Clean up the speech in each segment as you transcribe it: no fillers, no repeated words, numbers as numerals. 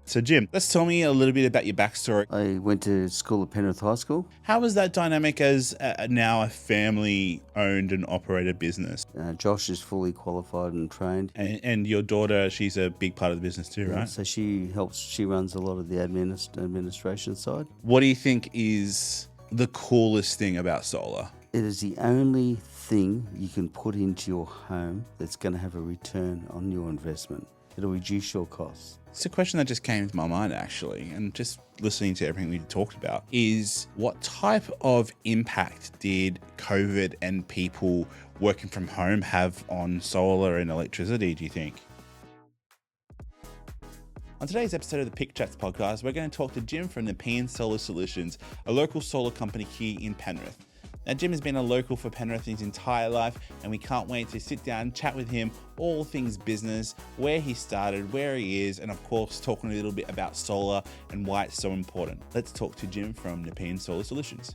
So Jim, let's tell me a little bit about your backstory. I went to school at Penrith High School. How was that dynamic as now a family-owned and operated business? Josh is fully qualified and trained. And your daughter, she's a big part of the business too, right? So she runs a lot of the administration side. What do you think is the coolest thing about solar? It is the only thing you can put into your home that's going to have a return on your investment. It'll reduce your costs. It's a question that just came to my mind actually, and just listening to everything we talked about is what type of impact did COVID and people working from home have on solar and electricity, do you think? On today's episode of the Pixchats Podcast, we're going to talk to Jim from Nepean Solar Solutions, a local solar company here in Penrith. Now, Jim has been a local for Penrith his entire life, and we can't wait to sit down and chat with him all things business, where he started, where he is, and of course, talking a little bit about solar and why it's so important. Let's talk to Jim from Nepean Solar Solutions.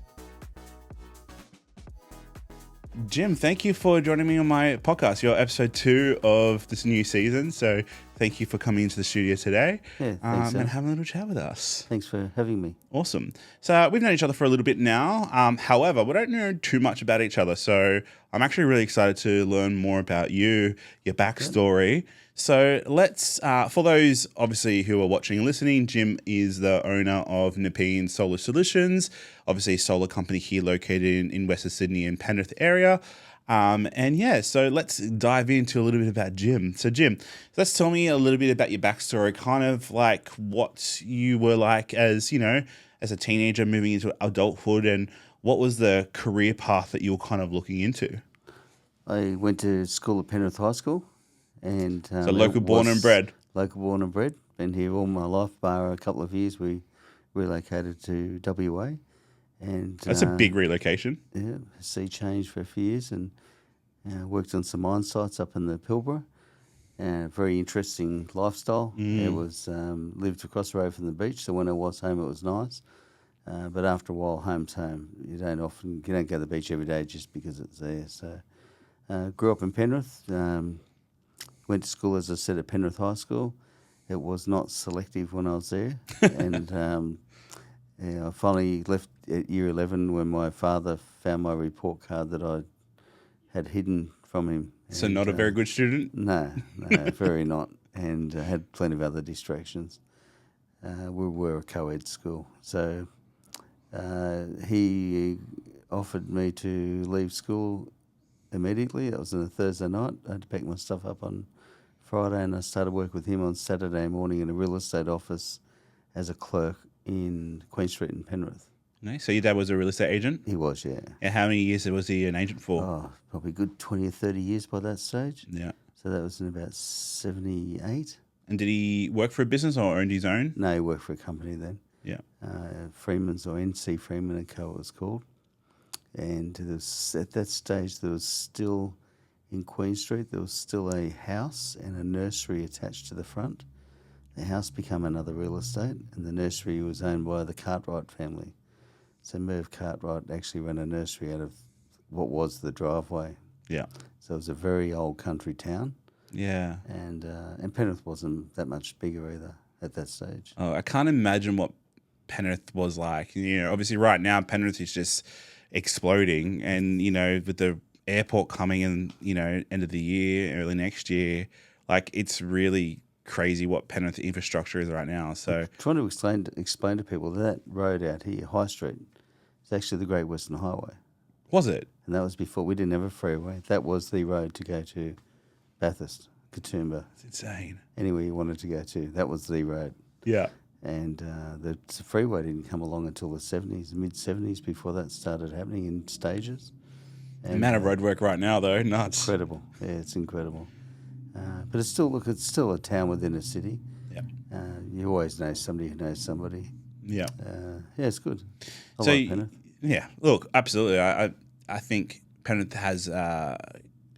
Jim, thank you for joining me on my podcast. You're episode 2 of this new season, so thank you for coming into the studio today Yeah, thanks, and having a little chat with us. Thanks for having me. Awesome. So we've known each other for a little bit now. However, we don't know too much about each other, so I'm actually really excited to learn more about you, your backstory. So let's, for those obviously who are watching and listening, Jim is the owner of Nepean Solar Solutions, obviously a solar company here located in Western Sydney and Penrith area. So let's dive into a little bit about Jim. So Jim, let's tell me a little bit about your backstory, kind of like what you were like as a teenager moving into adulthood, and what was the career path that you were kind of looking into? I went to school at Penrith High School. And so local born and bred. Local born and bred. Been here all my life, bar a couple of years. We relocated to WA. And that's a big relocation. Yeah, sea change for a few years, and worked on some mine sites up in the Pilbara. Very interesting lifestyle. It was lived across the road from the beach, so when I was home, it was nice. But after a while, home's home. You don't go to the beach every day just because it's there. So grew up in Penrith. Went to school, as I said, at Penrith High School. It was not selective when I was there. And I finally left at year 11 when my father found my report card that I had hidden from him. So not a very good student? No, very not. And had plenty of other distractions. We were a co-ed school. So he offered me to leave school immediately. That was on a Thursday night. I had to pack my stuff up on Friday, and I started work with him on Saturday morning in a real estate office as a clerk in Queen Street in Penrith. Nice. So your dad was a real estate agent? He was, yeah. And how many years was he an agent for? Oh, probably good 20 or 30 years by that stage. Yeah. So that was in about 78. And did he work for a business or owned his own? No, he worked for a company then. Yeah. Freeman's, or NC Freeman & Co. it was called. And at that stage, there was still, in Queen Street, there was still a house and a nursery attached to the front. The house became another real estate, and the nursery was owned by the Cartwright family. So Merv Cartwright actually ran a nursery out of what was the driveway. Yeah. So it was a very old country town. Yeah. And Penrith wasn't that much bigger either at that stage. Oh, I can't imagine what Penrith was like. Obviously right now Penrith is just exploding, and with the airport coming in end of the year, early next year, like it's really crazy what Penrith infrastructure is right now. So I'm trying to explain to people that road out here, High Street, is actually the Great Western Highway. Was it? And that was before we didn't have a freeway. That was the road to go to Bathurst, Katoomba. It's insane. Anywhere you wanted to go to, that was the road. Yeah. And the freeway didn't come along until the mid-70s, before that started happening in stages. And the amount of road work right now, though, nuts. Incredible. Yeah, it's incredible. But it's still a town within a city. Yeah. You always know somebody who knows somebody. Yeah. Yeah, it's good. I like Penrith. Yeah, look, absolutely. I think Penrith has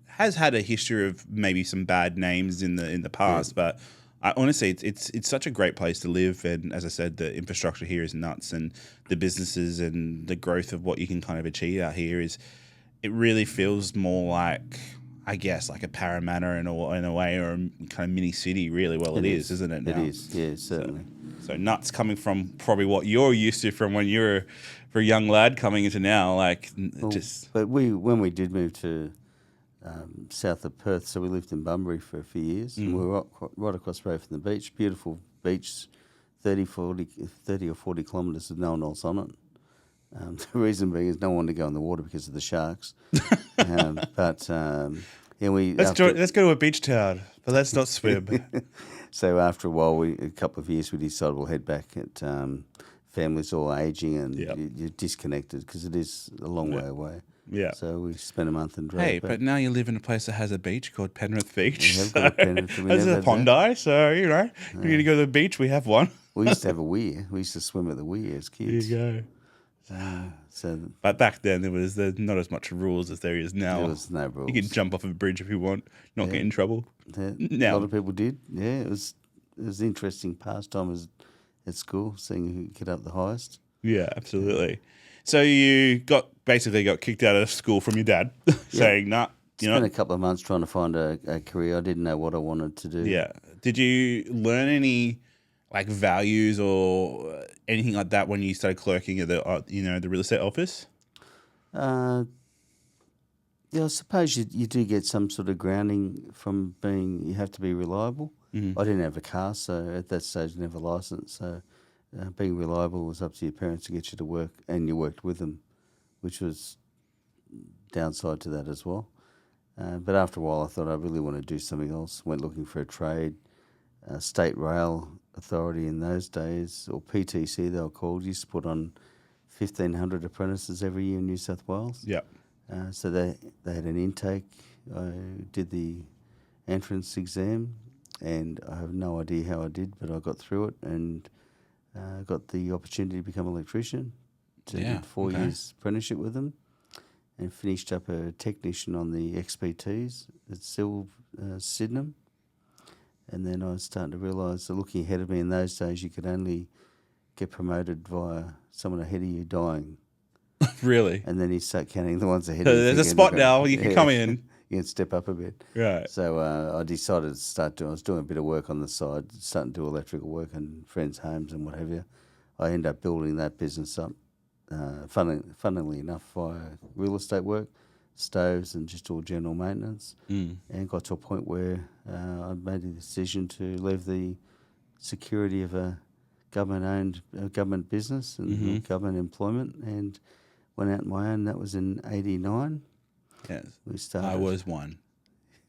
had a history of maybe some bad names in the past, but honestly, it's such a great place to live, and as I said, the infrastructure here is nuts, and the businesses and the growth of what you can kind of achieve out here it really feels more like, I guess, like a Parramatta in a way, or a kind of mini city, really. Well, it is, isn't it now? It is, yeah, certainly. So nuts coming from probably what you're used to from when you were for a young lad coming into now, like just. But when we did move to south of Perth, so we lived in Bunbury for a few years, and we were right across the road from the beach, beautiful beach, 30 or 40 kilometres with no one else on it. The reason being is no one to go in the water because of the sharks. Let's go to a beach town, but let's not swim. So after a while, a couple of years, we decided we'll head back. Families all ageing and you're disconnected because it is a long way away. Yeah. So we spent a month and drove back. But now you live in a place that has a beach called Penrith Beach. We have got a Penrith. There's a Bondi, so you're going to go to the beach. We have one. We used to have a weir. We used to swim at the weir as kids. There you go. But back then there's not as much rules as there is now. There was no rules. You can jump off a bridge if you want, not get in trouble. A lot of people did. Yeah, it was an interesting pastime at school, seeing who could get up the highest. Yeah, absolutely. So you basically got kicked out of school from your dad, saying, "Nah." Spent a couple of months trying to find a career. I didn't know what I wanted to do. Yeah. Did you learn any like values or anything like that when you started clerking at the real estate office? I suppose you do get some sort of grounding from you have to be reliable. I didn't have a car, so at that stage I didn't have a license. So being reliable was up to your parents to get you to work, and you worked with them, which was downside to that as well. But after a while, I thought I really want to do something else. Went looking for a trade. State Rail Authority in those days, or PTC they were called, used to put on 1,500 apprentices every year in New South Wales. Yeah. So they had an intake. I did the entrance exam, and I have no idea how I did, but I got through it and got the opportunity to become an electrician. So I did 4 years apprenticeship with them and finished up a technician on the XPTs at Sydenham. And then I was starting to realise that looking ahead of me in those days, you could only get promoted via someone ahead of you dying. Really? And then you start counting the ones ahead of you. There's a spot now, you can come in. You can step up a bit. Right. So I decided to start doing, I was doing a bit of work on the side, starting to do electrical work in friends' homes and what have you. I ended up building that business up, funnily enough, via real estate work, stoves and just all general maintenance, and got to a point where I made the decision to leave the security of a government-owned government business and government employment and went out on my own. That was in 89. Yes. We started. I was one.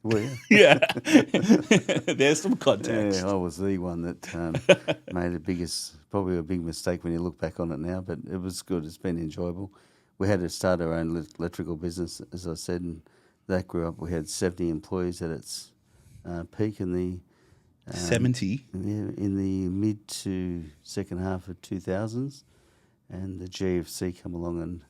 Were you? Yeah. There's some context. Yeah, I was the one that made probably a big mistake when you look back on it now, but it was good. It's been enjoyable. We had to start our own electrical business, as I said, and that grew up. We had 70 employees at its peak in the 70? In the mid to second half of 2000s, and the GFC come along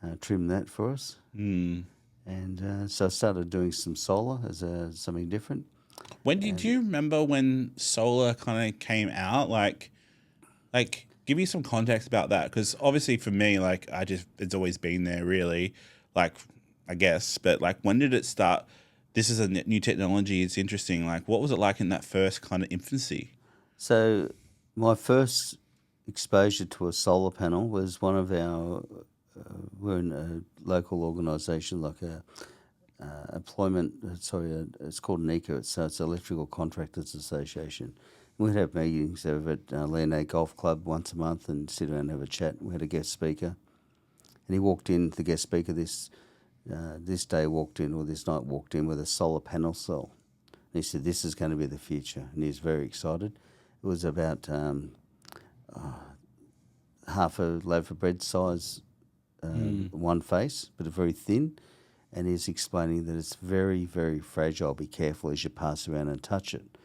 and trimmed that for us. And so I started doing some solar as something different. When did you remember when solar kind of came out? Like, give me some context about that, because obviously for me, like, it's always been there, really. Like, I guess, but like, when did it start? This is a new technology. It's interesting. Like, what was it like in that first kind of infancy? So, my first exposure to a solar panel was one of our. We're in a local organisation, like it's called NECA. It's Electrical Contractors Association. We'd have meetings over at Leonard Golf Club once a month and sit around and have a chat. We had a guest speaker, and he walked in. The guest speaker this night walked in with a solar panel cell. And he said, "This is going to be the future," and he was very excited. It was about half a loaf of bread size. One face, but very thin, and he's explaining that it's very, very fragile. Be careful as you pass around and touch it.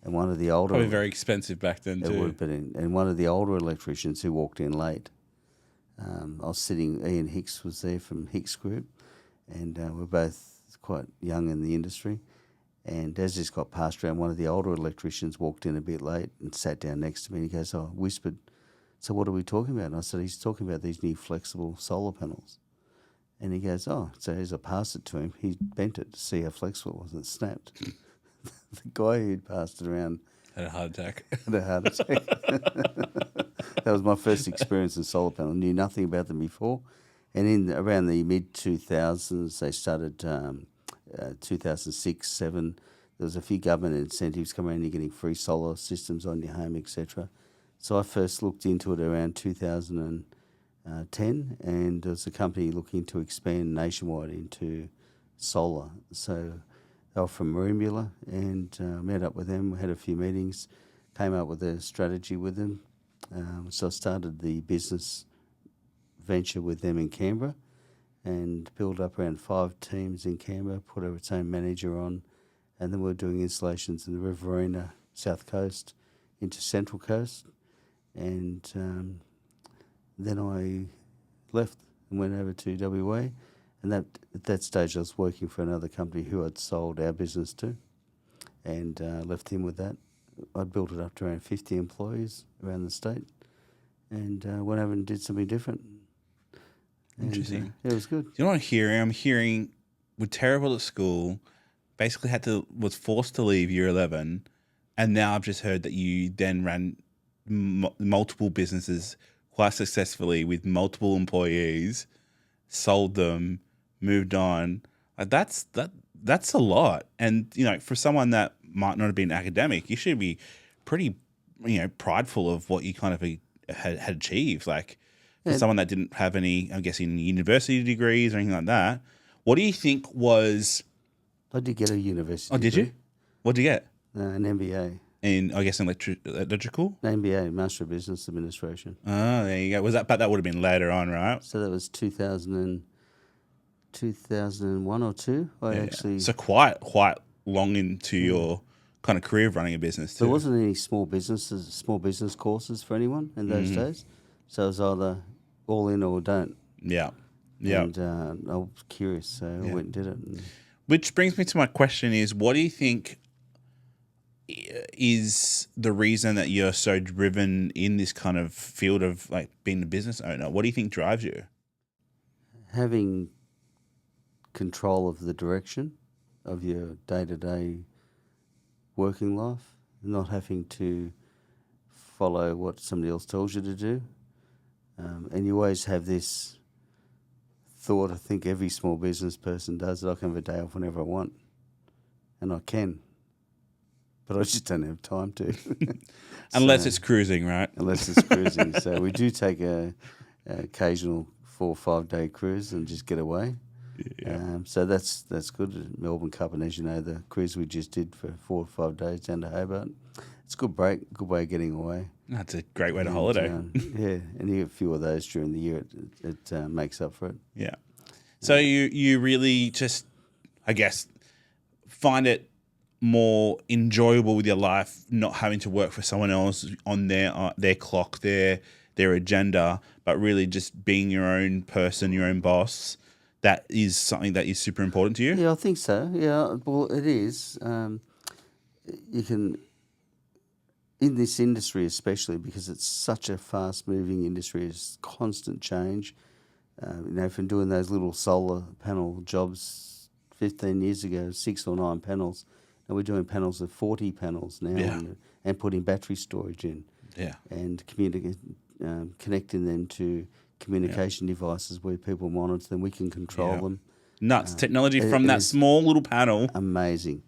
And one of the older... Probably very expensive back then, too. It would have been. And one of the older electricians who walked in late, I was sitting, Ian Hicks was there from Hicks Group, and we're both quite young in the industry. And as this got passed around, one of the older electricians walked in a bit late and sat down next to me, and he goes, whispered, "So what are we talking about?" And I said, "He's talking about these new flexible solar panels." And he goes, "Oh." So as I passed it to him, he bent it to see how flexible it was, and it snapped. The guy who'd passed it around Had a heart attack. Had a heart attack. That was my first experience in solar panel. Knew nothing about them before. And in around the mid-2000s, they started 2006, 7. There was a few government incentives coming around. You're getting free solar systems on your home, etc. So I first looked into it around 2010, and there was a company looking to expand nationwide into solar. So they were from Merimbula, and met up with them, had a few meetings, came up with a strategy with them. So I started the business venture with them in Canberra and built up around 5 teams in Canberra, put its own manager on, and then we're doing installations in the Riverina South Coast into Central Coast. And then I left and went over to WA, and at that stage I was working for another company who I'd sold our business to, and left him with that. I built it up to around 50 employees around the state, and went over and did something different. And, Interesting. Yeah, it was good. You know what I'm hearing? I'm hearing we're terrible at school, basically was forced to leave year 11, and now I've just heard that you then ran multiple businesses quite successfully with multiple employees, sold them, moved on. That's a lot. And, for someone that might not have been academic, you should be pretty, prideful of what you kind of had achieved. Like, for someone that didn't have any, I'm guessing, university degrees or anything like that, what do you think was... I did get a university Oh, did degree. you? What did you get? An MBA. In, I guess, electrical? An MBA, Master of Business Administration. Oh, there you go. But that would have been later on, right? So that was 2001 or 2. Actually... So quite long into your kind of career of running a business too. There wasn't any small business courses for anyone in those days. So it was either all in or don't. Yeah. And I was curious, so I went and did it. Which brings me to my question is, what do you think is the reason that you're so driven in this kind of field of like being a business owner? What do you think drives you? Having control of the direction of your day-to-day working life, not having to follow what somebody else tells you to do. And you always have this thought, I think every small business person does, that I can have a day off whenever I want. And I can. But I just don't have time to. Unless it's cruising, right? Unless it's cruising. So we do take a occasional 4 or 5 day cruise and just get away. Yeah. So that's good. Melbourne Cup, and as you know, the cruise we just did for 4 or 5 days down to Hobart. It's a good break, good way of getting away. That's a great way to holiday. Yeah, and you get a few of those during the year. It makes up for it. Yeah. So you really just, I guess, find it more enjoyable with your life, not having to work for someone else on their clock, their agenda, but really just being your own person, your own boss. That is something that is super important to you? Yeah, I think so. Yeah, well, it is. You can, in this industry especially, because it's such a fast-moving industry, it's constant change. From doing those little solar panel jobs 15 years ago, 6 or 9 panels, and we're doing panels of 40 panels now, and putting battery storage in, and connecting them to communication devices where people monitor them. We can control them. Nuts. Technology from that small little panel. Amazing.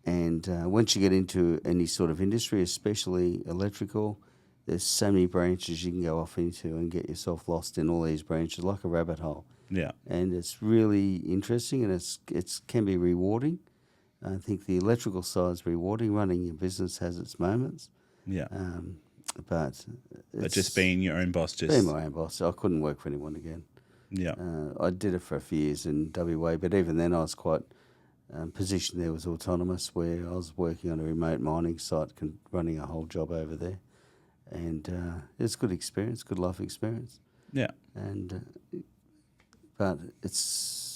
And once you get into any sort of industry, especially electrical, there's so many branches you can go off into and get yourself lost in all these branches like a rabbit hole. Yeah. And it's really interesting, and it can be rewarding. I think the electrical side's rewarding. Running your business has its moments. Yeah. But just being your own boss. Being my own boss. I couldn't work for anyone again. Yeah. I did it for a few years in WA, but even then I was quite positioned there was autonomous, where I was working on a remote mining site, running a whole job over there. And it's a good experience, good life experience. Yeah. And but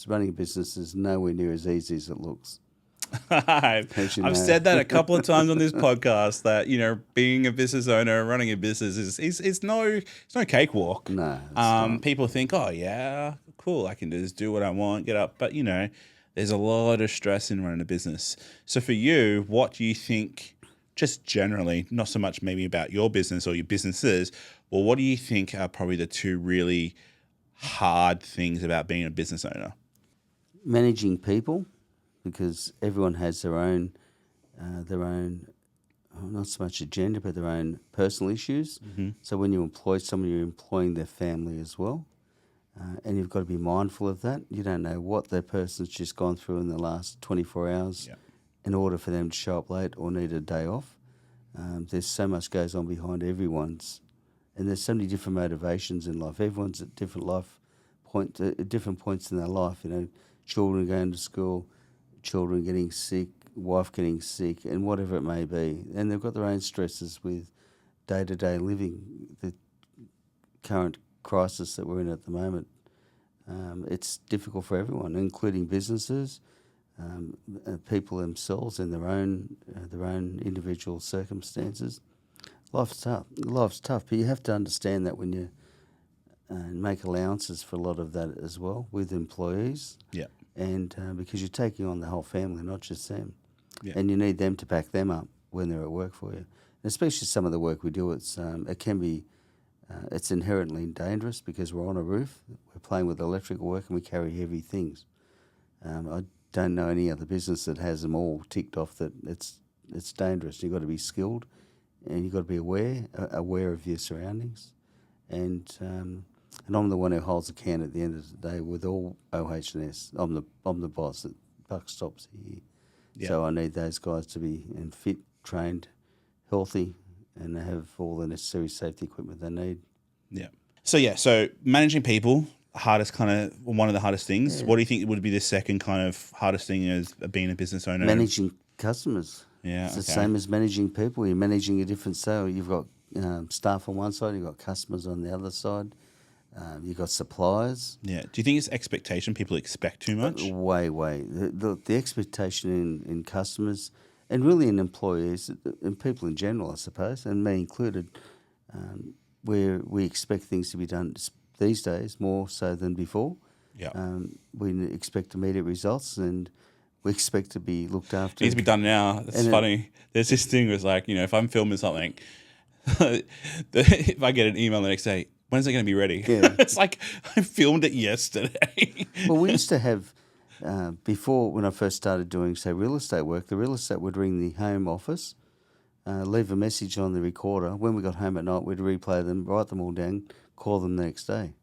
running a business is nowhere near as easy as it looks. I've said that a couple of times on this podcast that, being a business owner, running a business is no cakewalk. No. People think, oh yeah, cool, I can just do what I want, get up. But there's a lot of stress in running a business. So for you, what do you think just generally, not so much maybe about your business or your businesses, well, what do you think are probably the two really hard things about being a business owner? Managing people, because everyone has their own, not so much agenda, but their own personal issues. So when you employ someone, you're employing their family as well. And you've got to be mindful of that. You don't know what that person's just gone through in the last 24 hours in order for them to show up late or need a day off. There's so much goes on behind everyone's, and there's so many different motivations in life. Everyone's at different different points in their life. You know, children going to school, children getting sick, wife getting sick, and whatever it may be. And they've got their own stresses with day-to-day living, the current crisis that we're in at the moment. It's difficult for everyone, including businesses, people themselves in their own individual circumstances. Life's tough, but you have to understand that when you make allowances for a lot of that as well with employees. Yeah. And because you're taking on the whole family, not just them. Yeah. And you need them to back them up when they're at work for you. And especially some of the work we do, it can be, it's inherently dangerous because we're on a roof, we're playing with electrical work and we carry heavy things. I don't know any other business that has them all ticked off that it's dangerous. You've got to be skilled and you've got to be aware of your surroundings. And I'm the one who holds the can at the end of the day with all OH&S. I'm the boss. The buck stops here. Yeah. So I need those guys to be fit, trained, healthy, and they have all the necessary safety equipment they need. Yeah. So managing people, one of the hardest things. Yeah. What do you think would be the second kind of hardest thing as being a business owner? Managing customers. Yeah, it's the same as managing people. You're managing a different sale. You've got staff on one side, you've got customers on the other side. You've got suppliers. Yeah. Do you think it's expectation? People expect too much? Way. The expectation in customers and really in employees and people in general, I suppose, and me included, where we expect things to be done these days more so than before. Yeah. We expect immediate results and we expect to be looked after. It needs to be done now. It's funny. There's this thing with if I'm filming something, if I get an email the next day, when's it going to be ready? Yeah. It's like I filmed it yesterday. Well, we used to have, before when I first started doing, say, real estate work, the real estate would ring the home office, leave a message on the recorder. When we got home at night, we'd replay them, write them all down, call them the next day.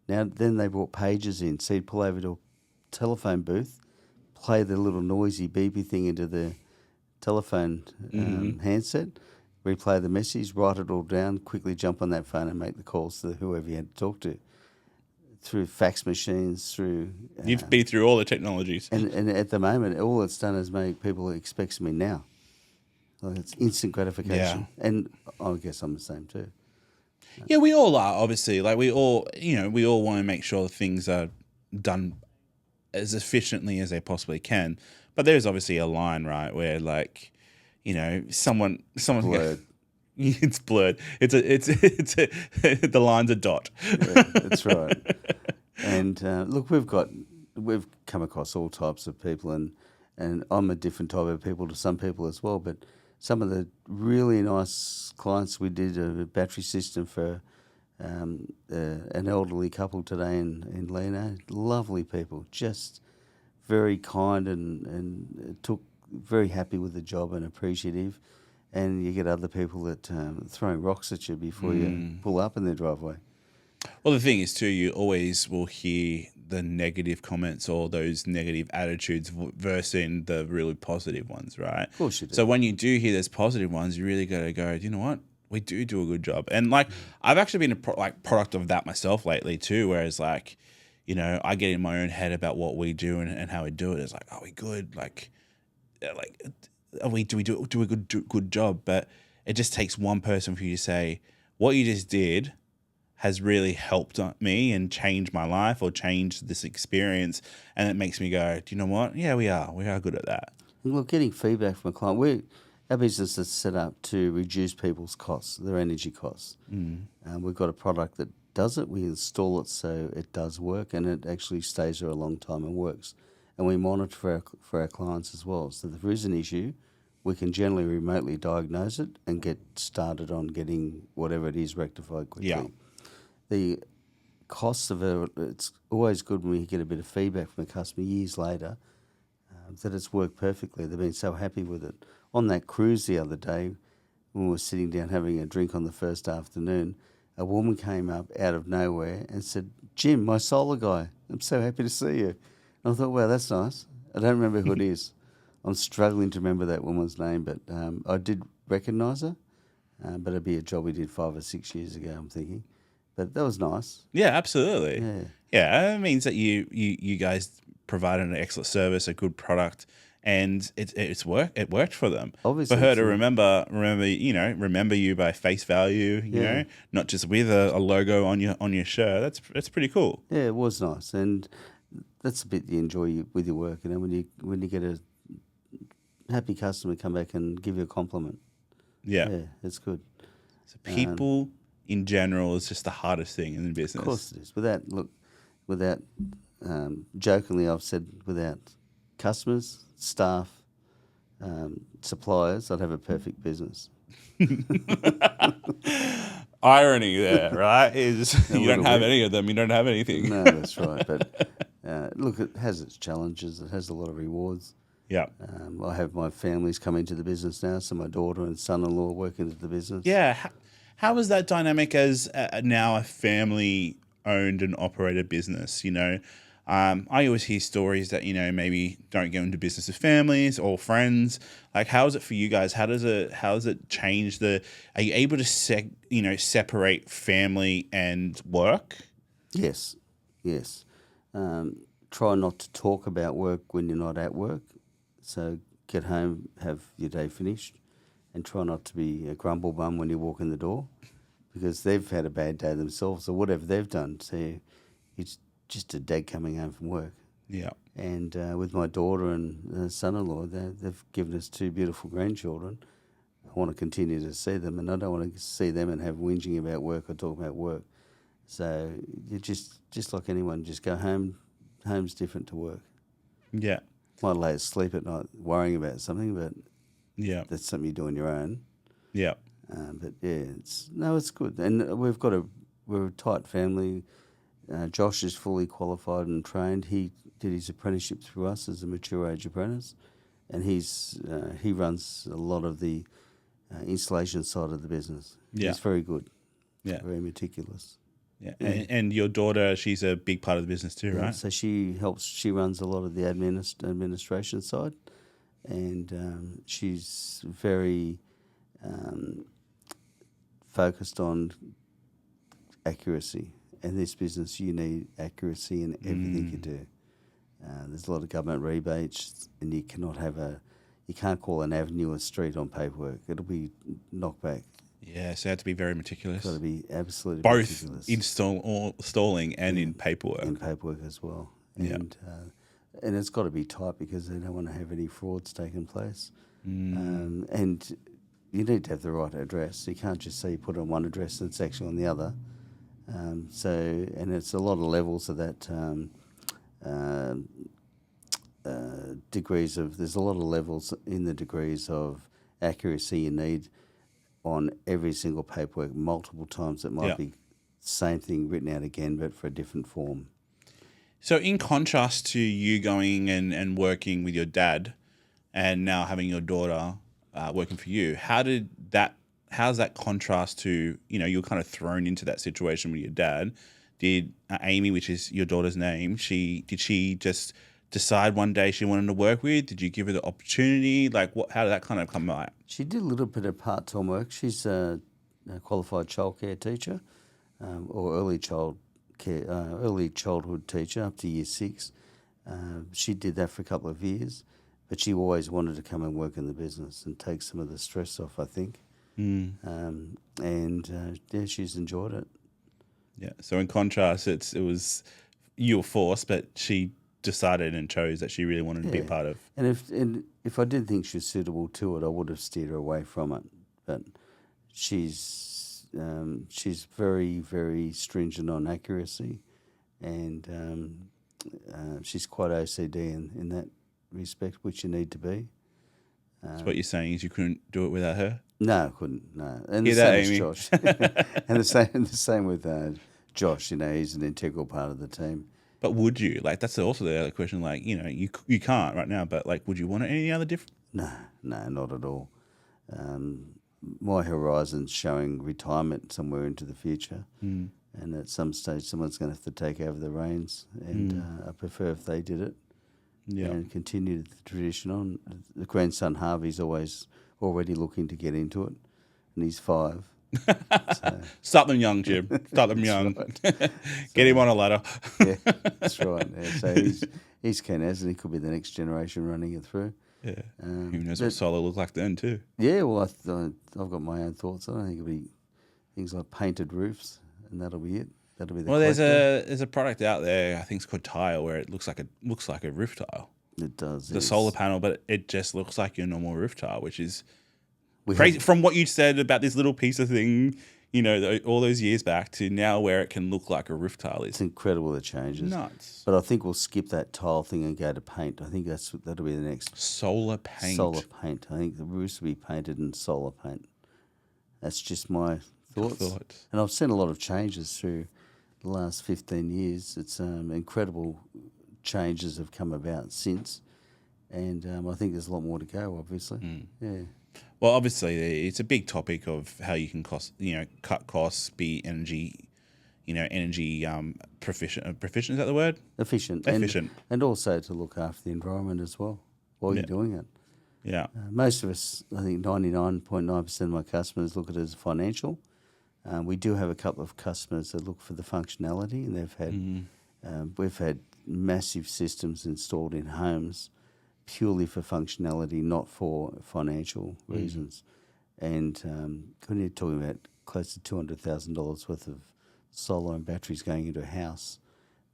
Then they brought pagers in. So you'd pull over to a telephone booth, play the little noisy beepy thing into the telephone handset, replay the message, write it all down, quickly jump on that phone and make the calls to whoever you had to talk to. Through fax machines, through... You've been through all the technologies. And at the moment, all it's done is make people expect me now. Like it's instant gratification. Yeah. And I guess I'm the same too. Yeah, we all are, obviously. We all want to make sure things are done as efficiently as they possibly can. But there's obviously a line, right, where someone's blurred. It's blurred. The line's a dot. Yeah, that's right. And look, we've come across all types of people, and I'm a different type of people to some people as well. But some of the really nice clients, we did a battery system for an elderly couple today in Leno. Lovely people, just very kind and very happy with the job and appreciative. And you get other people that throwing rocks at you before you pull up in their driveway. Well, the thing is too, you always will hear the negative comments or those negative attitudes versus the really positive ones, right? Of course you do. So when you do hear those positive ones, you really got to go, you know what? We do a good job. And I've actually been a product of that myself lately too, whereas I get in my own head about what we do and how we do it. It's like, are we good? Do we do a good job? But it just takes one person for you to say, what you just did has really helped me and changed my life or changed this experience. And it makes me go, do you know what? Yeah, we are good at that. Well, getting feedback from a client, our business is set up to reduce people's costs, their energy costs. We've got a product that does it. We install it so it does work and it actually stays there a long time and works. And we monitor for our clients as well. So if there is an issue, we can generally remotely diagnose it and get started on getting whatever it is rectified quickly. Yeah. The costs of it, it's always good when we get a bit of feedback from a customer years later that it's worked perfectly. They've been so happy with it. On that cruise the other day, when we were sitting down having a drink on the first afternoon, a woman came up out of nowhere and said, "Jim, my solar guy, I'm so happy to see you." And I thought, wow, that's nice. I don't remember who it is. I'm struggling to remember that woman's name, but I did recognise her. But it'd be a job we did 5 or 6 years ago, I'm thinking. But that was nice. Yeah, absolutely. Yeah. Yeah, it means that you guys provided an excellent service, a good product, and it worked for them. Obviously, for her to it's a- remember you by face value, you know, not just with a logo on your shirt. That's pretty cool. Yeah, it was nice, and that's the bit you enjoy with your work. You know, when you get a happy customer come back and give you a compliment. Yeah. It's good. So people in general is just the hardest thing in the business. Of course it is. Without jokingly, I've said without customers, staff, suppliers, I'd have a perfect business. Irony there, right? Is you don't little have bit. any of them, you don't have anything. No, that's right. But look, it has its challenges. It has a lot of rewards. Yeah. I have my families come into the business now, so my daughter and son-in-law work into the business. Yeah. How is that dynamic as now a family-owned and operated business? You know, I always hear stories that, you know, maybe don't go into business with families or friends. Like, how is it for you guys? How does it change are you able to separate family and work? Yes. Try not to talk about work when you're not at work. So get home, have your day finished, and try not to be a grumble bum when you walk in the door, because they've had a bad day themselves or whatever they've done. So it's just a dad coming home from work. Yeah. And with my daughter and son-in-law, they've given us 2 beautiful grandchildren. I want to continue to see them, and I don't want to see them and have whinging about work or talk about work. So you just like anyone, just go home. Home's different to work. Yeah. Might lay asleep at night worrying about something, but Yeah. that's something you do on your own. Yeah. But yeah, it's good, and we're a tight family. Josh is fully qualified and trained. He did his apprenticeship through us as a mature age apprentice, and he runs a lot of the installation side of the business. Yeah. He's very good. Yeah. Very meticulous. Yeah. And your daughter, she's a big part of the business too, right? So she runs a lot of the administration side, and she's very focused on accuracy. In this business, you need accuracy in everything you do. There's a lot of government rebates, and you can't call an avenue a street on paperwork. It'll be knocked back. Yeah, so you have to be very meticulous. Got to be absolutely Both meticulous. installing and in paperwork. In paperwork as well. Yeah. And it's got to be tight because they don't want to have any frauds taking place. And you need to have the right address. You can't just say you put it on one address and it's actually on the other. And it's a lot of levels of that there's a lot of levels in the degrees of accuracy you need on every single paperwork multiple times. It might be same thing written out again, but for a different form. So in contrast to you going and working with your dad and now having your daughter working for you, how's that contrast to, you know, you're kind of thrown into that situation with your dad. Did Amy, which is your daughter's name, did she just decide one day she wanted to work with? Did you give her the opportunity? Like, how did that kind of come about? She did a little bit of part-time work. She's a qualified childcare teacher or early childhood teacher up to year 6. She did that for a couple of years, but she always wanted to come and work in the business and take some of the stress off, I think. She's enjoyed it. Yeah. So in contrast, it was you were forced, but she decided and chose that she really wanted to be a part of. And if I didn't think she was suitable to it, I would have steered her away from it. But she's very, very stringent on accuracy, and she's quite OCD in that respect, which you need to be. So what you're saying is you couldn't do it without her? No, I couldn't. No, and Hear the that, same as Amy? Josh, and the same with Josh. He's an integral part of the team. But would you? Like, that's also the other question. Like, you can't right now, but like, would you want any other different? No, not at all. My horizon's showing retirement somewhere into the future, and at some stage, someone's going to have to take over the reins. And I prefer if they did it, and continue the tradition on. The grandson Harvey's already looking to get into it, and he's 5. So, Start them young, Jim. Start them young. Right. Get him on a ladder. Yeah, that's right. Yeah. So he's keen as, and he could be the next generation running it through. Yeah. Who knows what solar look like then too? Yeah. Well, I've got my own thoughts. I don't think it'll be things like painted roofs, and that'll be it. That'll be the. Well, there's a product out there. I think it's called Tile, where it looks like a roof tile. It does. The solar panel, but it just looks like your normal roof tile, which is crazy. From what you said about this little piece of thing, all those years back to now, where it can look like a roof tile is. It's incredible the changes. Nuts. But I think we'll skip that tile thing and go to paint. I think that'll be the next solar paint. Solar paint. I think the roofs will be painted in solar paint. That's just my thoughts. And I've seen a lot of changes through the last 15 years. It's incredible changes have come about since, and I think there's a lot more to go. Obviously, yeah. Well, obviously, it's a big topic of how you can cut costs, be energy proficient. Proficient, is that the word? Efficient. And also to look after the environment as well while you're doing it. Yeah. Most of us, I think 99.9% of my customers look at it as financial. We do have a couple of customers that look for the functionality, and they've had we've had massive systems installed in homes purely for functionality, not for financial reasons. And when you're talking about close to $200,000 worth of solar and batteries going into a house,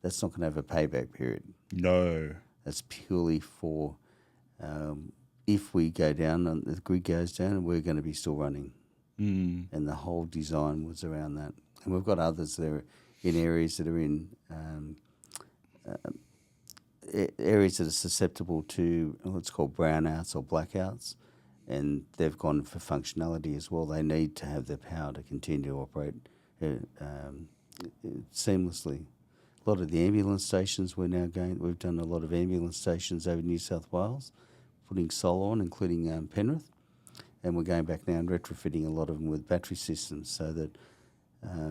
that's not going to have a payback period. No. That's purely for if we go down, and the grid goes down, we're going to be still running. And the whole design was around that. And we've got others that are in areas that are in areas that are susceptible to what's called brownouts or blackouts, and they've gone for functionality as well. They need to have the power to continue to operate seamlessly. A lot of the ambulance stations we've done a lot of ambulance stations over New South Wales, putting solar on, including Penrith, and we're going back now and retrofitting a lot of them with battery systems so that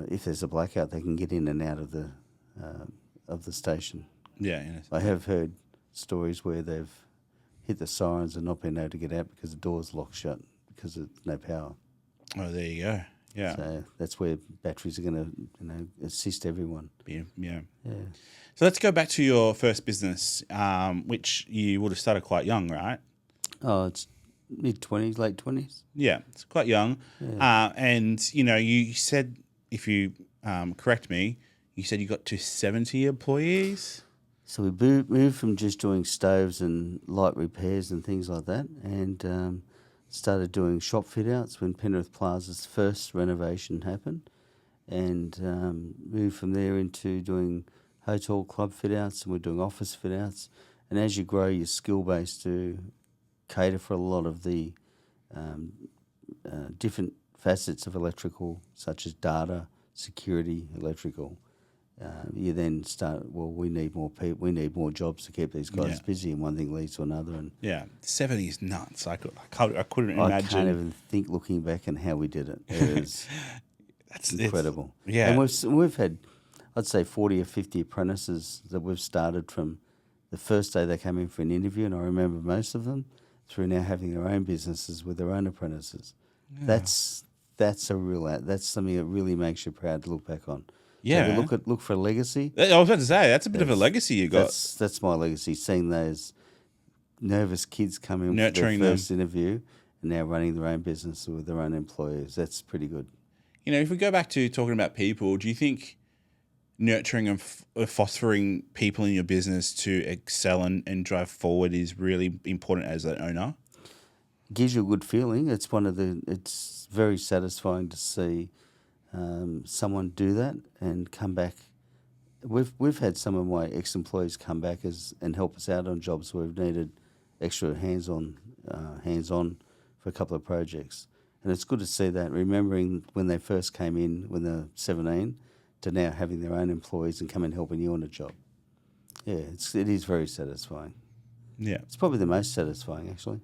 if there's a blackout, they can get in and out of the station. Yeah. I have heard stories where they've hit the sirens and not been able to get out because the door's locked shut because of no power. Oh, there you go. Yeah. So that's where batteries are going to assist everyone. Yeah. So let's go back to your first business, which you would have started quite young, right? Oh, it's mid-20s, late 20s. Yeah, it's quite young. Yeah. And, you said, if you correct me, you said you got to 70 employees? So we moved from just doing stoves and light repairs and things like that, and started doing shop fit-outs when Penrith Plaza's first renovation happened, and moved from there into doing hotel club fit-outs, and we're doing office fit-outs. And as you grow your skill base to cater for a lot of the different facets of electrical, such as data, security, electrical, you then start, we need more people, we need more jobs to keep these guys busy, and one thing leads to another. And 70 is nuts. I couldn't imagine. I can't even think, looking back, on how we did it. It was incredible. Yeah. And we've had, I'd say, 40 or 50 apprentices that we've started from the first day they came in for an interview, and I remember most of them, through now having their own businesses with their own apprentices. Yeah. That's something that really makes you proud to look back on. Yeah. So look for a legacy. I was about to say, that's a bit of a legacy you got. That's my legacy, seeing those nervous kids come in Nurturing for their first interview and now running their own business with their own employees. That's pretty good. If we go back to talking about people, do you think nurturing and fostering people in your business to excel and drive forward is really important as an owner? It gives you a good feeling. It's very satisfying to see someone do that and come back. We've had some of my ex-employees come back and help us out on jobs where we've needed extra hands on hands-on for a couple of projects. And it's good to see that, remembering when they first came in when they're 17 to now having their own employees and come and helping you on a job. Yeah, it is very satisfying. Yeah. It's probably the most satisfying, actually.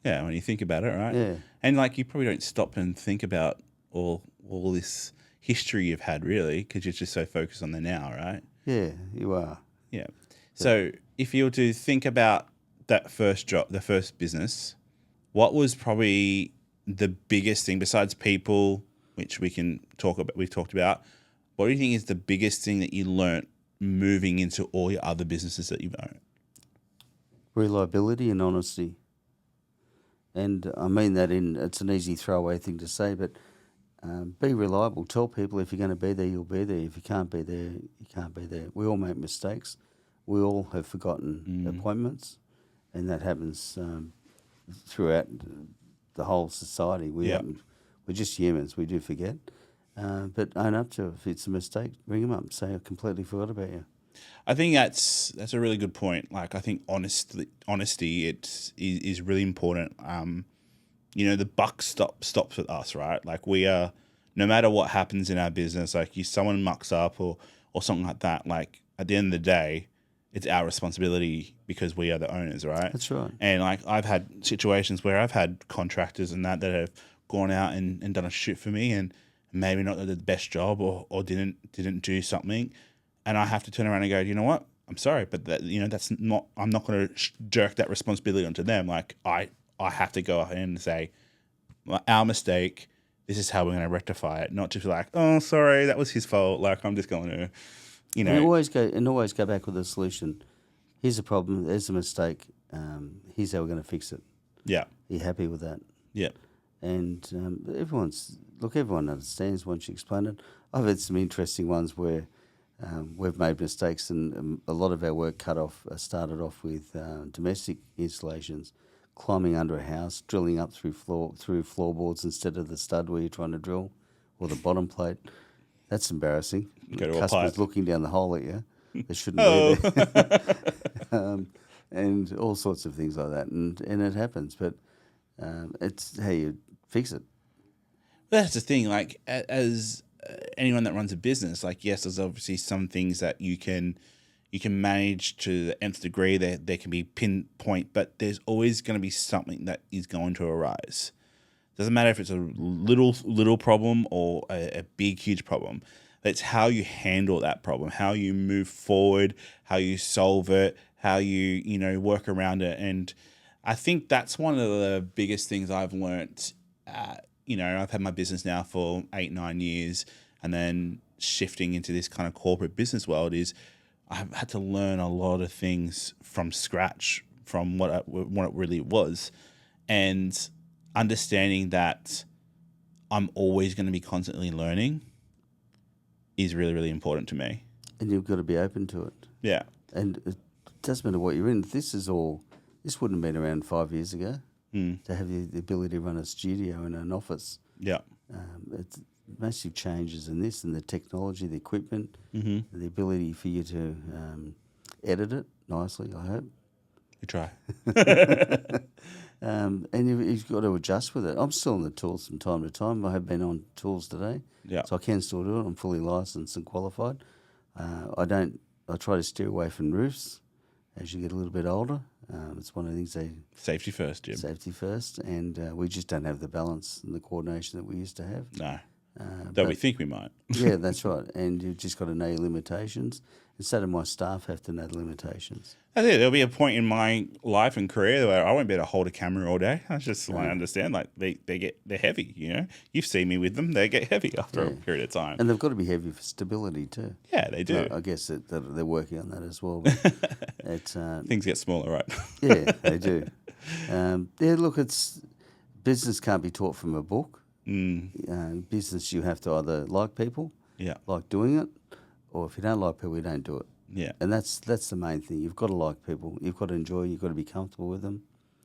Yeah, when you think about it, right? Yeah. And like you probably don't stop and think about all this history you've had, really, because you're just so focused on the now, right? Yeah, you are. Yeah. So if you were to think about that first job, the first business, what was probably the biggest thing besides people, which we've talked about, what do you think is the biggest thing that you learnt moving into all your other businesses that you've owned? Reliability and honesty. And I mean that it's an easy throwaway thing to say, but be reliable. Tell people if you're going to be there, you'll be there. If you can't be there, you can't be there. We all make mistakes. We all have forgotten appointments, and that happens throughout the whole society. We're just humans. We do forget. But own up to it. If it's a mistake, ring them up. Say, I completely forgot about you. I think that's a really good point. Like, I think honesty is really important. The buck stops with us, right? Like, we are, no matter what happens in our business, like if someone mucks up or something like that, like at the end of the day, it's our responsibility because we are the owners, right? That's right. And like I've had situations where I've had contractors and that have gone out and done a shoot for me and maybe not did the best job or didn't do something, and I have to turn around and go, you know what? I'm sorry, but that's not. I'm not going to jerk that responsibility onto them. Like I have to go ahead and say, our mistake. This is how we're going to rectify it. Not just like, oh, sorry, that was his fault. Like I'm just going to, And always go back with a solution. Here's a problem. There's a mistake. Here's how we're going to fix it. Yeah. Are you happy with that? Yeah. And everyone understands once you explain it. I've had some interesting ones where we've made mistakes, and a lot of our work started off with domestic installations, climbing under a house, drilling up through floorboards instead of the stud where you're trying to drill, or the bottom plate. That's embarrassing. Go to a Customers pipe. looking down the hole at you. They shouldn't be there. And all sorts of things like that. And it happens, but it's how you fix it. That's the thing. Like as anyone that runs a business, like yes, there's obviously some things that you can manage to the nth degree. There can be pinpoint, but there's always going to be something that is going to arise. Doesn't matter if it's a little problem or a big, huge problem. It's how you handle that problem, how you move forward, how you solve it, how you work around it. And I think that's one of the biggest things I've learnt. I've had my business now for 8-9 years, and then shifting into this kind of corporate business world is I've had to learn a lot of things from scratch from what it really was, and understanding that I'm always going to be constantly learning is really, really important to me. And you've got to be open to it. Yeah. And it doesn't matter what you're in. This wouldn't have been around 5 years ago to have the ability to run a studio and an office. Yeah. It's massive changes in this and the technology, the equipment, and the ability for you to edit it nicely, I hope. We try. And you've got to adjust with it. I'm still on the tools from time to time. I have been on tools today, so I can still do it. I'm fully licensed and qualified. I try to steer away from roofs as you get a little bit older. It's one of the things Safety first, Jim. Safety first, and we just don't have the balance and the coordination that we used to have. No. Though we think we might. Yeah, that's right. And you've just got to know your limitations. And so do my staff have to know the limitations. I think there'll be a point in my life and career where I won't be able to hold a camera all day. I just understand, like they're heavy. You've seen me with them; they get heavy after a period of time. And they've got to be heavy for stability too. Yeah, they do. I guess that they're working on that as well. But things get smaller, right? Yeah, they do. Look, business can't be taught from a book. Business, you have to either like people, like doing it, or if you don't like people, you don't do it. Yeah. And that's the main thing. You've got to like people. You've got to enjoy. You've got to be comfortable with them.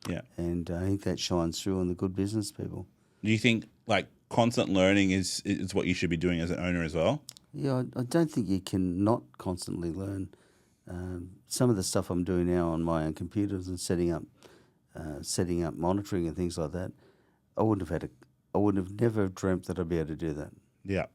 Yeah. And I think that shines through on the good business people. Do you think like constant learning is what you should be doing as an owner as well? Yeah, I don't think you can not constantly learn. Some of the stuff I'm doing now on my own computers and setting up setting up monitoring and things like that, I wouldn't have never dreamt that I'd be able to do that. Yeah.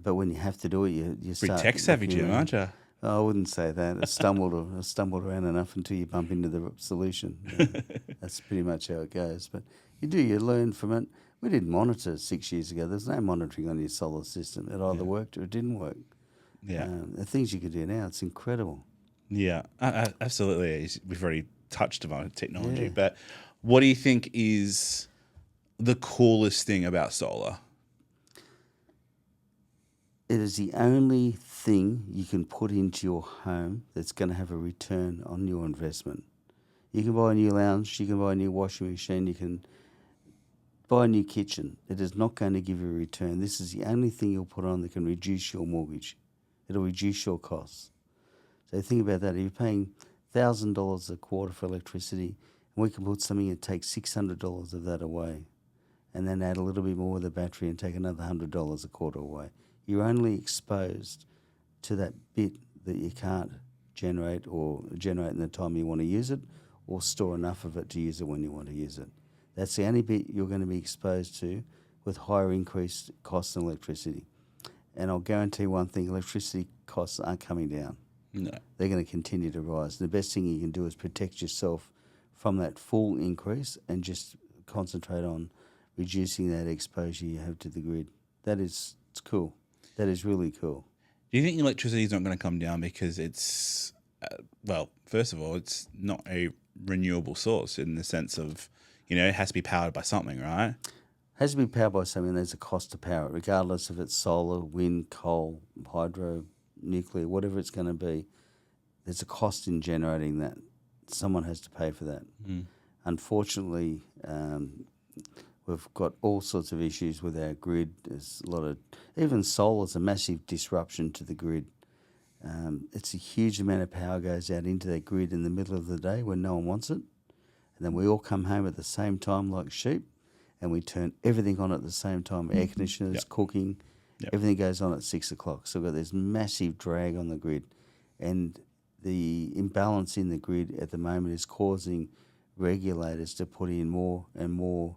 But when you have to do it, you Pretty start tech savvy, looking Jim, around. aren't you? I wouldn't say that. I stumbled around enough until you bump into the solution. Yeah, that's pretty much how it goes. But you learn from it. We didn't monitor 6 years ago. There's no monitoring on your solar system. It either worked or it didn't work. Yeah. The things you can do now, it's incredible. Yeah, absolutely. We've already touched on technology, Yeah. but what do you think is the coolest thing about solar? It is the only thing you can put into your home that's going to have a return on your investment. You can buy a new lounge, you can buy a new washing machine, you can buy a new kitchen. It is not going to give you a return. This is the only thing you'll put on that can reduce your mortgage. It'll reduce your costs. So think about that. If you're paying $1,000 a quarter for electricity, and we can put something that takes $600 of that away, and then add a little bit more with the battery and take another $100 a quarter away. You're only exposed to that bit that you can't generate in the time you want to use it, or store enough of it to use it when you want to use it. That's the only bit you're going to be exposed to with higher increased costs in electricity. And I'll guarantee one thing, electricity costs aren't coming down. No. They're going to continue to rise. The best thing you can do is protect yourself from that full increase and just concentrate on reducing that exposure you have to the grid. It's cool. That is really cool. Do you think electricity is not going to come down because it's, first of all, it's not a renewable source in the sense of, it has to be powered by something, right? Has to be powered by something. There's a cost to power it, regardless if it's solar, wind, coal, hydro, nuclear, whatever it's going to be. There's a cost in generating that. Someone has to pay for that. Mm. Unfortunately, we've got all sorts of issues with our grid. There's a lot of, even solar's a massive disruption to the grid. It's a huge amount of power goes out into that grid in the middle of the day when no one wants it. And then we all come home at the same time like sheep, and we turn everything on at the same time. Air conditioners, cooking, everything goes on at 6 o'clock. So we've got this massive drag on the grid. And the imbalance in the grid at the moment is causing regulators to put in more and more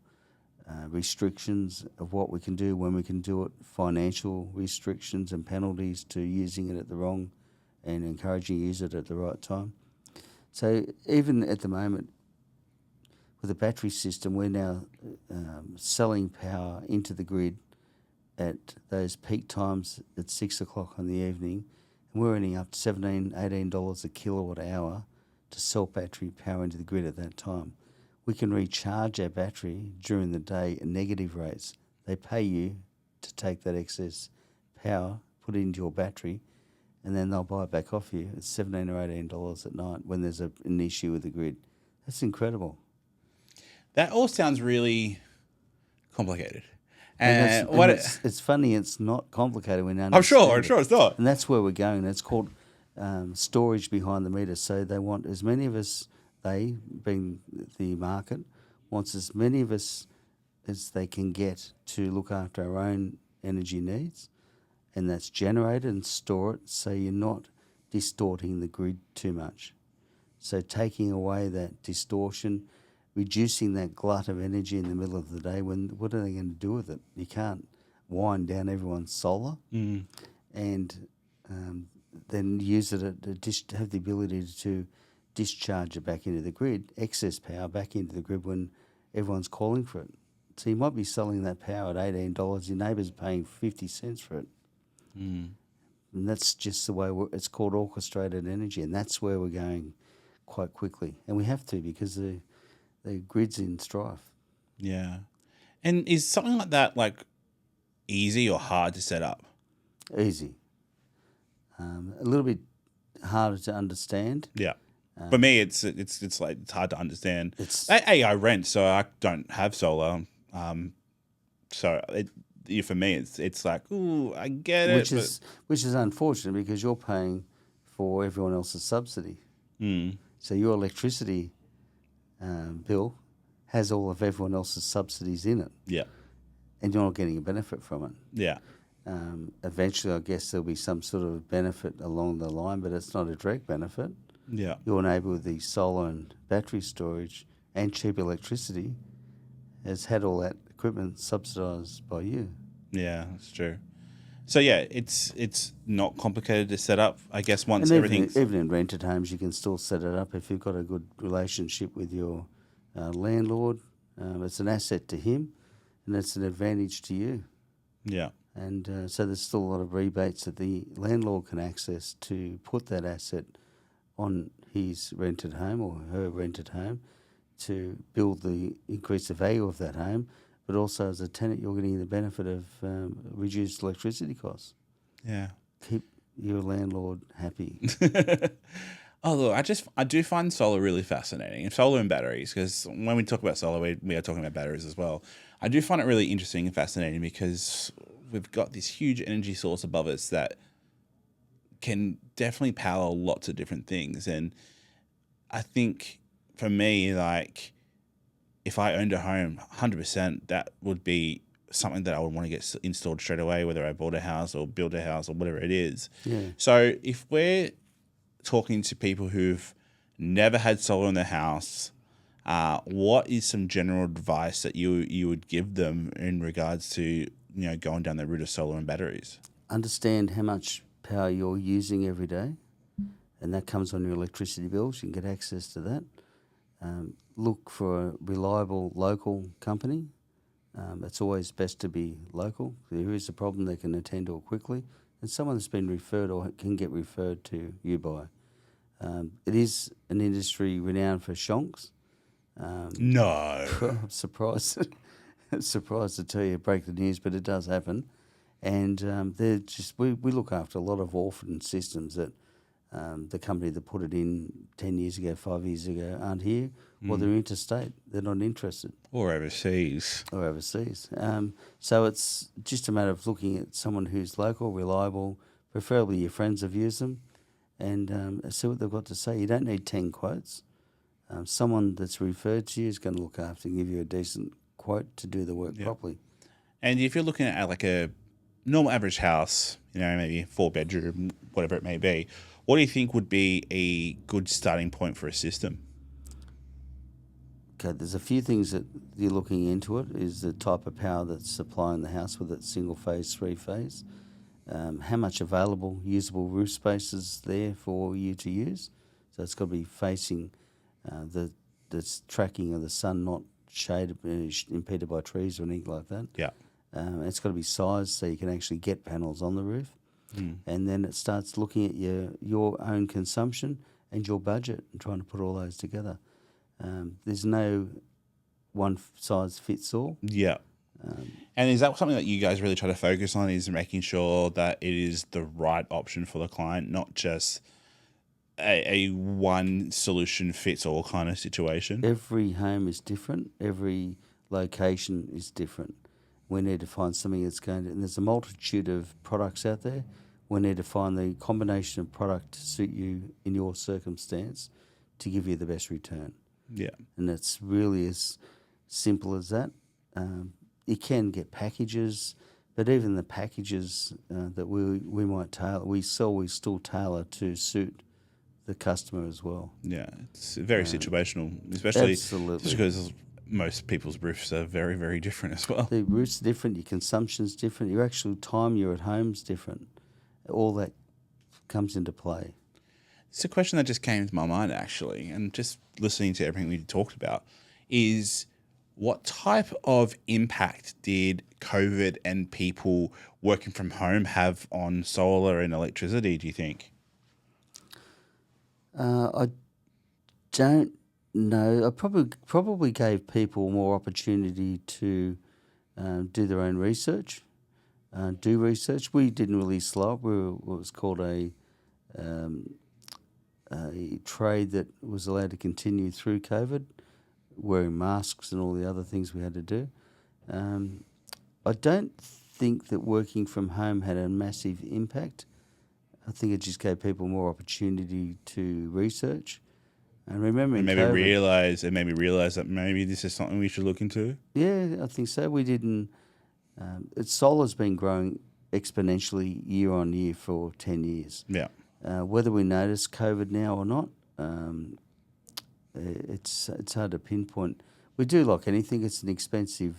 restrictions of what we can do, when we can do it, financial restrictions and penalties to using it at the wrong and encouraging you to use it at the right time. So even at the moment, with the battery system, we're now selling power into the grid at those peak times at 6 o'clock in the evening, and we're earning up to $17, $18 a kilowatt hour to sell battery power into the grid at that time. We can recharge our battery during the day at negative rates. They pay you to take that excess power, put it into your battery, and then they'll buy it back off you. It's $17 or $18 at night when there's an issue with the grid. That's incredible. That all sounds really complicated. And it's funny, it's not complicated when you I'm understand sure it's not. And that's where we're going. It's called storage behind the meter. So they want as many of us, they, being the market, wants as many of us as they can get to look after our own energy needs, and that's generate and store it so you're not distorting the grid too much. So taking away that distortion, reducing that glut of energy in the middle of the day, what are they going to do with it? You can't wind down everyone's solar and then use it to have the ability to discharge it back into the grid, excess power back into the grid when everyone's calling for it. So you might be selling that power at $18, your neighbour's paying 50 cents for it. And that's just the way it's called orchestrated energy, and that's where we're going quite quickly. And we have to, because the grid's in strife. Yeah. And is something like that easy or hard to set up? Easy. A little bit harder to understand. Yeah. For me, it's hard to understand. I rent, so I don't have solar. For me, it's like, ooh, I get it. Which is unfortunate, because you're paying for everyone else's subsidy. So your electricity bill has all of everyone else's subsidies in it. Yeah. And you're not getting a benefit from it. Yeah. Eventually, I guess there'll be some sort of benefit along the line, but it's not a direct benefit. Yeah. You're enabled with the solar and battery storage and cheap electricity has had all that equipment subsidised by you. Yeah, that's true. So yeah, it's not complicated to set up. I guess once And everything's even in rented homes, you can still set it up if you've got a good relationship with your landlord. It's an asset to him, and it's an advantage to you. yeah, And so there's still a lot of rebates that the landlord can access to put that asset on his rented home or her rented home to increase the value of that home. But also as a tenant, you're getting the benefit of reduced electricity costs. yeah. Keep your landlord happy. Oh look, I do find solar really fascinating. Solar and batteries, because when we talk about solar, we are talking about batteries as well. I do find it really interesting and fascinating because we've got this huge energy source above us that can definitely power lots of different things. And I think for me, like, if I owned a home, 100%, that would be something that I would want to get installed straight away, whether I bought a house or build a house or whatever it is. Yeah. So if we're talking to people who've never had solar in their house, what is some general advice that you would give them in regards to going down the route of solar and batteries? Understand how much power you're using every day, and that comes on your electricity bills. You can get access to that. Look for a reliable local company. It's always best to be local. If there is a problem, they can attend to it quickly, and someone that's been referred or can get referred to you by. It is an industry renowned for shonks. No. I'm surprised. Surprised to tell you, break the news, but it does happen. And they're just we look after a lot of orphan systems that the company that put it in 10 years ago, 5 years ago aren't here, or they're interstate. They're not interested. Or overseas. So it's just a matter of looking at someone who's local, reliable, preferably your friends have used them, and see what they've got to say. You don't need 10 quotes. Someone that's referred to you is going to look after and give you a decent quote to do the work properly. And if you're looking at like a normal average house, maybe 4-bedroom, whatever it may be, what do you think would be a good starting point for a system? Okay, there's a few things that you're looking into. It is the type of power that's supplying the house, whether it's single phase, 3-phase. How much available usable roof space is there for you to use? So it's got to be facing the tracking of the sun, not shaded, impeded by trees or anything like that. Yeah. It's got to be sized so you can actually get panels on the roof. And then it starts looking at your own consumption and your budget and trying to put all those together. There's no one size fits all. Yeah. And is that something that you guys really try to focus on, is making sure that it is the right option for the client, not just a one solution fits all kind of situation? Every home is different. Every location is different. We need to find something that's going to, and there's a multitude of products out there. We need to find the combination of product to suit you in your circumstance to give you the best return. Yeah. And it's really as simple as that. You can get packages, but even the packages that we might tailor, we still tailor to suit the customer as well. Yeah, it's very situational, especially Absolutely. just because most people's roofs are very, very different as well. The roof's different, your consumption's different, your actual time you're at home's different. All that comes into play. It's a question that just came to my mind, actually, and just listening to everything we talked about, is what type of impact did COVID and people working from home have on solar and electricity, do you think? I don't know. I probably gave people more opportunity to do their own research, do research. We didn't really slow up. We were what was called a trade that was allowed to continue through COVID, wearing masks and all the other things we had to do. I don't think that working from home had a massive impact. I think it just gave people more opportunity to research. And remembering And maybe COVID, realize that maybe this is something we should look into. Yeah, I think so. We didn't. Solar's been growing exponentially year on year for 10 years. Yeah. Whether we notice COVID now or not, it's hard to pinpoint. We do like anything. It's an expensive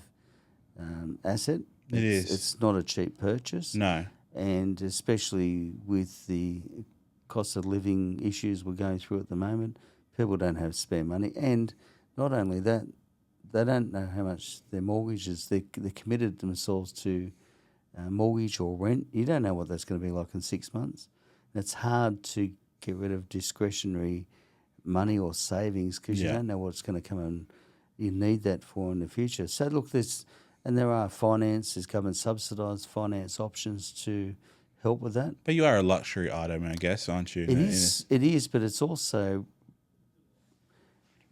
asset. It is. It's not a cheap purchase. No. And especially with the cost of living issues we're going through at the moment, people don't have spare money. And not only that, they don't know how much their mortgage is. They're committed themselves to mortgage or rent. You don't know what that's going to be like in 6 months. And it's hard to get rid of discretionary money or savings because you don't know what's going to come and you need that for in the future. So look, there are there's government subsidised finance options to help with that. But you are a luxury item, I guess, aren't you? It is, but it's also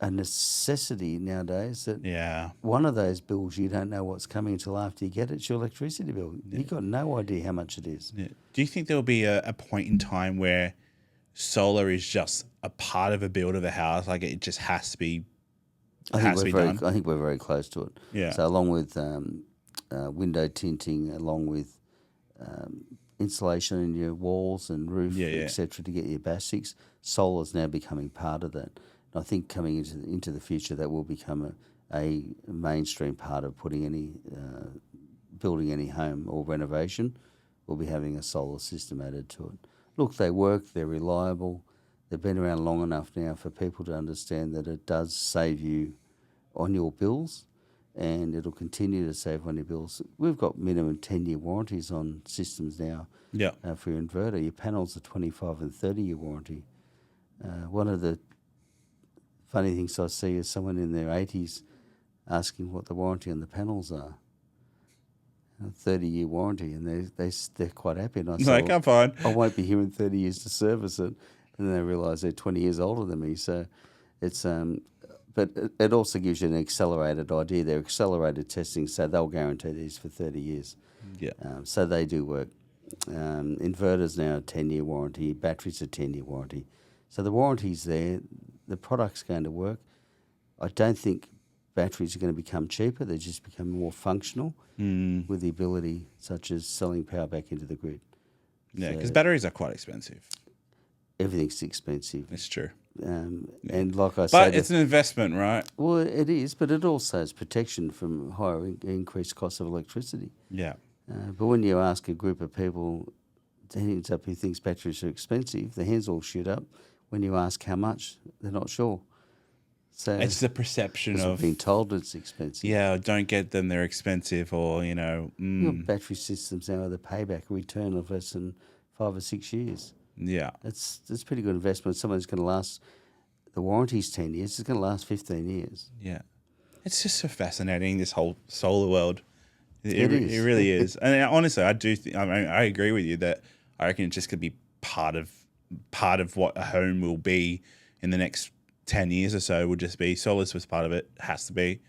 a necessity nowadays that one of those bills you don't know what's coming until after you get it. It's your electricity bill. You've got no idea how much it is. Yeah. Do you think there will be a point in time where solar is just a part of a build of a house? Like it just has to be I think we're very close to it. Yeah. So along with window tinting, along with insulation in your walls and roof, etc., to get your basics, solar is now becoming part of that. And I think coming into the future, that will become a mainstream part of building any home or renovation. We'll be having a solar system added to it. Look, they work, they're reliable. They've been around long enough now for people to understand that it does save you on your bills, and it'll continue to save on your bills. We've got minimum 10-year warranties on systems now for your inverter. Your panels are 25 and 30-year warranty. One of the funny things I see is someone in their 80s asking what the warranty on the panels are. 30-year warranty, and they're quite happy. And I say, like, I'm fine. I won't be here in 30 years to service it. And then they realise they're 20 years older than me. So it's but it also gives you an accelerated idea. They're accelerated testing, so they'll guarantee these for 30 years. Yeah. So they do work. Inverters now 10-year warranty. Batteries a 10-year warranty. So the warranty's there. The product's going to work. I don't think batteries are going to become cheaper. They just become more functional with the ability, such as selling power back into the grid. Yeah, because batteries are quite expensive. Everything's expensive. It's true. And like I said... But it's an investment, right? Well, it is, but it also is protection from higher increased costs of electricity. Yeah. But when you ask a group of people, hands up who thinks batteries are expensive, their hands all shoot up. When you ask how much, they're not sure. So it's the perception of being told it's expensive. Yeah, don't get them; they're expensive, or Your battery systems now have a payback return of less than 5 or 6 years. Yeah, that's pretty good investment. Someone's going to last. The warranty's 10 years. It's going to last 15 years. Yeah, it's just so fascinating, this whole solar world. It really is. And honestly, I do. I agree with you that I reckon it's just going to be part of what a home will be in the next 10 years or so. Will just be solar's was part of it. Has to be.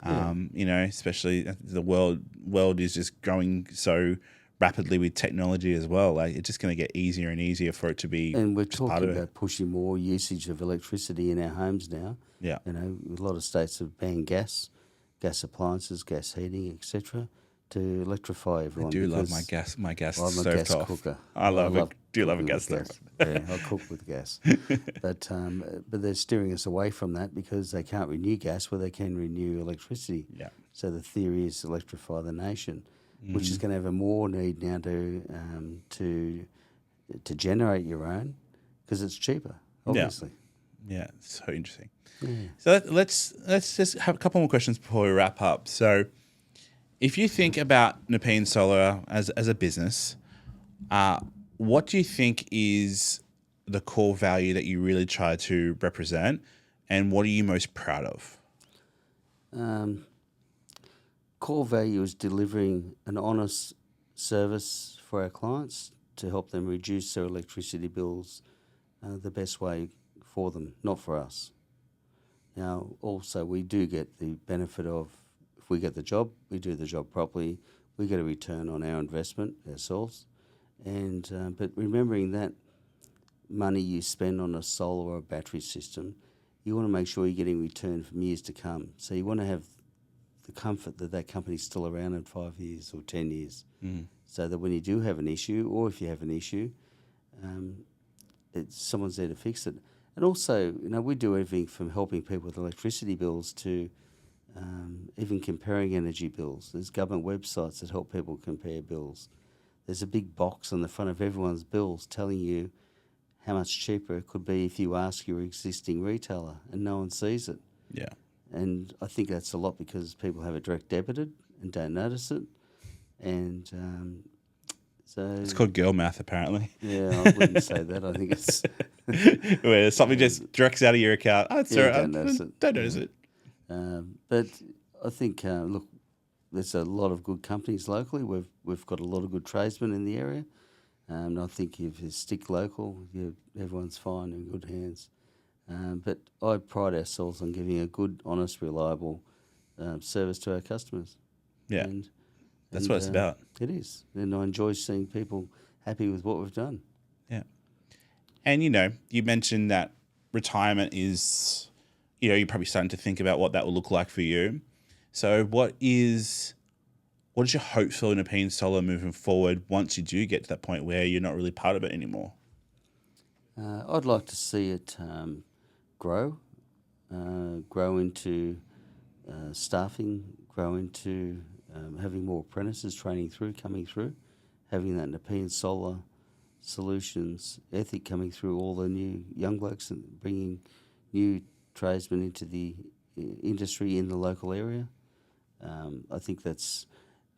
Especially the world is just growing so rapidly with technology as well. Like it's just going to get easier and easier for it to be. And we're talking about pushing more usage of electricity in our homes now. Yeah, a lot of states have banned gas appliances, gas heating, etc., to electrify everyone. I do love my gas. My gas I'm a gas cooker. I love a gas stove. Yeah, I cook with gas. But they're steering us away from that because they can't renew gas where they can renew electricity. Yeah. So the theory is electrify the nation, which is going to have a more need now to generate your own because it's cheaper, obviously. Yeah, it's so interesting. Yeah. So let's just have a couple more questions before we wrap up. So, if you think about Nepean Solar as a business, what do you think is the core value that you really try to represent, and what are you most proud of? Core value is delivering an honest service for our clients to help them reduce their electricity bills the best way for them, not for us. Now, also, we do get the benefit of, if we get the job, we do the job properly, we get a return on our investment ourselves. And but remembering that money you spend on a solar or a battery system, you want to make sure you're getting return from years to come. So you want to have the comfort that that company's still around in 5 years or 10 years, so that when you do have an issue, or if you have an issue, someone's there to fix it. And also, we do everything from helping people with electricity bills to even comparing energy bills. There's government websites that help people compare bills. There's a big box on the front of everyone's bills telling you how much cheaper it could be if you ask your existing retailer, and no one sees it. Yeah. And I think that's a lot because people have it direct debited and don't notice it. And so... It's called girl math, apparently. Yeah, I wouldn't say that. I think it's... Where something just directs out of your account. Oh, it's all right. Don't notice it. Don't notice it. But I think, look, there's a lot of good companies locally. We've got a lot of good tradesmen in the area. And I think if you stick local, everyone's fine in good hands. But I pride ourselves on giving a good, honest, reliable service to our customers. Yeah, that's what it's about. It is. And I enjoy seeing people happy with what we've done. Yeah. And, you mentioned that retirement is, you're probably starting to think about what that will look like for you. So what is your hope for Nepean Solar moving forward once you do get to that point where you're not really part of it anymore? I'd like to see it grow into staffing, grow into having more apprentices coming through, having that Nepean Solar solutions ethic coming through all the new young blokes and bringing new tradesmen into the industry in the local area. I think that's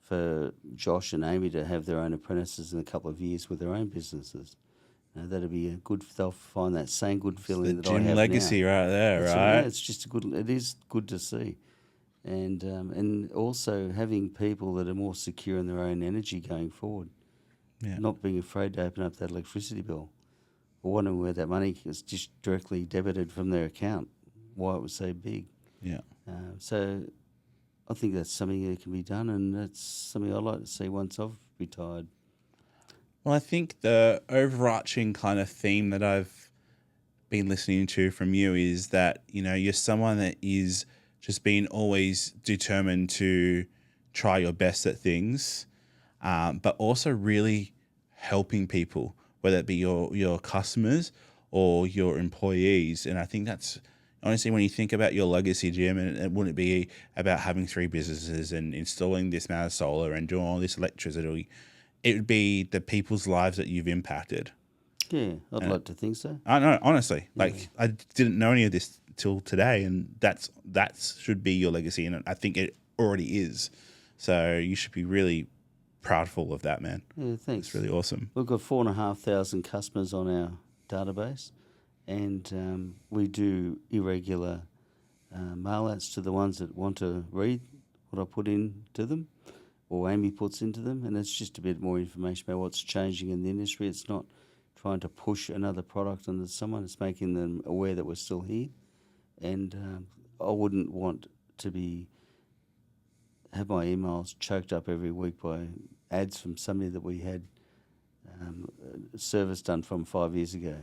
for Josh and Amy to have their own apprentices in a couple of years with their own businesses. That'd be a good. They'll find that same good feeling that I have now. Jim legacy right there, That's right? It's just it is good to see, and also having people that are more secure in their own energy going forward. Yeah. Not being afraid to open up that electricity bill, or wondering where that money is just directly debited from their account, why it was so big. Yeah. So I think that's something that can be done, and that's something I'd like to see once I've retired. Well, I think the overarching kind of theme that I've been listening to from you is that, you're someone that is just being always determined to try your best at things, but also really helping people, whether it be your customers or your employees. And I think that's, honestly, when you think about your legacy, Jim, and it wouldn't be about having 3 businesses and installing this amount of solar and doing all this electricity. It would be the people's lives that you've impacted. Yeah, I'd like to think so. I know, honestly. Yeah. I didn't know any of this till today, and that should be your legacy, and I think it already is. So you should be really proudful of that, man. Yeah, thanks. It's really awesome. We've got 4,500 customers on our database, and we do irregular mail outs to the ones that want to read what I put into them, or Amy puts into them, and it's just a bit more information about what's changing in the industry. It's not trying to push another product onto someone. It's making them aware that we're still here. And I wouldn't want to have my emails choked up every week by ads from somebody that we had service done from 5 years ago.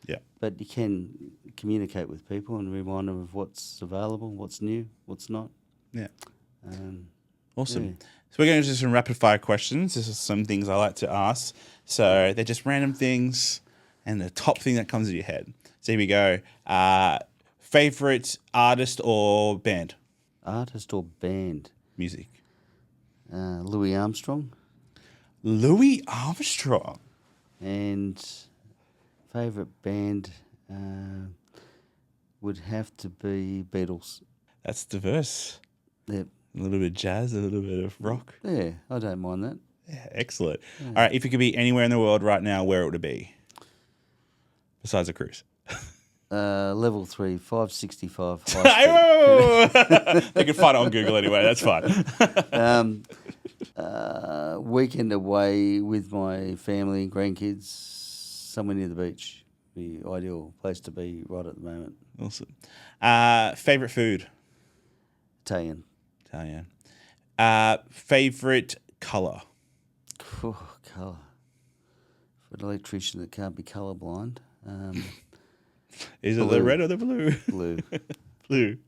Yeah. But you can communicate with people and remind them of what's available, what's new, what's not. Yeah. Awesome. Yeah. So we're going to do some rapid fire questions. This is some things I like to ask. So they're just random things and the top thing that comes to your head. So here we go. Favorite artist or band? Artist or band? Music. Louis Armstrong. Louis Armstrong. And favourite band would have to be Beatles. That's diverse. Yep. A little bit of jazz, a little bit of rock. Yeah, I don't mind that. Yeah, excellent. Yeah. All right, if you could be anywhere in the world right now, where would it be? Besides a cruise. Level 3, 565 They can find it on Google anyway. That's fine. Weekend away with my family and grandkids, somewhere near the beach. Be ideal place to be right at the moment. Awesome. Favorite food? Italian. Favorite color? Colour. For an electrician that can't be colourblind. Is it the red or the blue? Blue. Blue.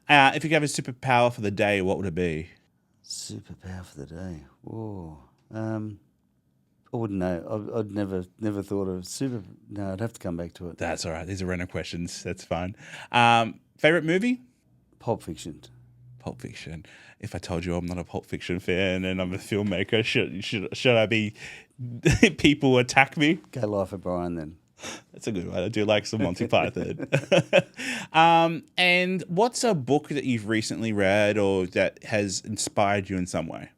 If you could have a superpower for the day, what would it be? Superpower for the day. Whoa. I wouldn't know. I'd never thought of super. No, I'd have to come back to it. That's all right. These are random questions. That's fine. Favorite movie? Pulp Fiction. Pulp Fiction. If I told you I'm not a Pulp Fiction fan and I'm a filmmaker, should I be? People attack me. Go Life of Brian then. That's a good one. I do like some Monty Python. And what's a book that you've recently read or that has inspired you in some way?